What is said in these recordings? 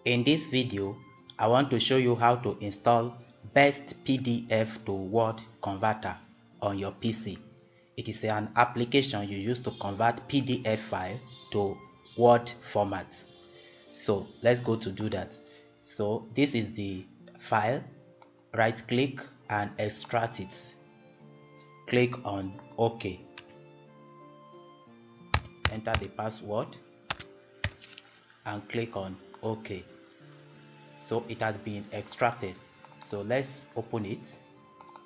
In this video, I want to show you how to install Best PDF to Word Converter on your PC. It is an application you use to convert PDF file to Word formats. So let's go to do that. So this is the file. Right click and extract it. Click on OK. Enter the password and click on OK. So it has been extracted. So let's open it.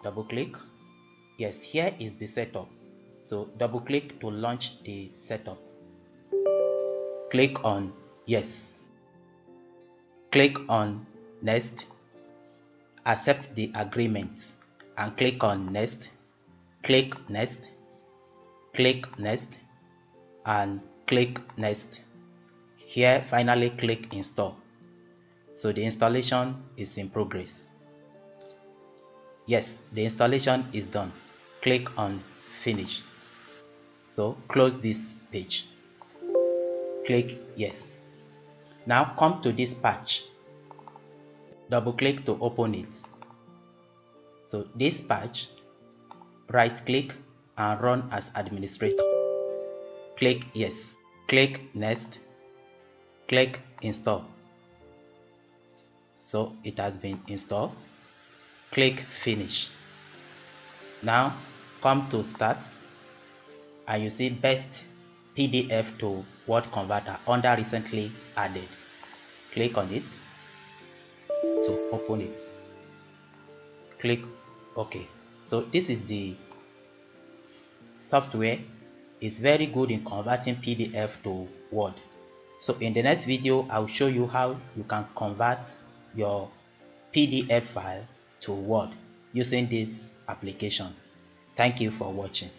Double click. Yes, here is the setup. So double click to launch the setup. Click on yes. Click on next. Accept the agreement and click on next. Click next. Click next and click next. Here finally click install. So the installation is in progress. Yes, the installation is done. Click on finish. So close this page. Click yes. Now come to this patch. Double click to open it. So this patch, right click and run as administrator. Click yes. Click next. Click install. So it has been installed. Click finish. Now come to start and you see Best PDF to Word Converter under recently added. Click on it to open it. Click OK. So this is the software. It's very good in converting PDF to Word. So in the next video, I'll show you how you can convert your PDF file to Word using this application. Thank you for watching.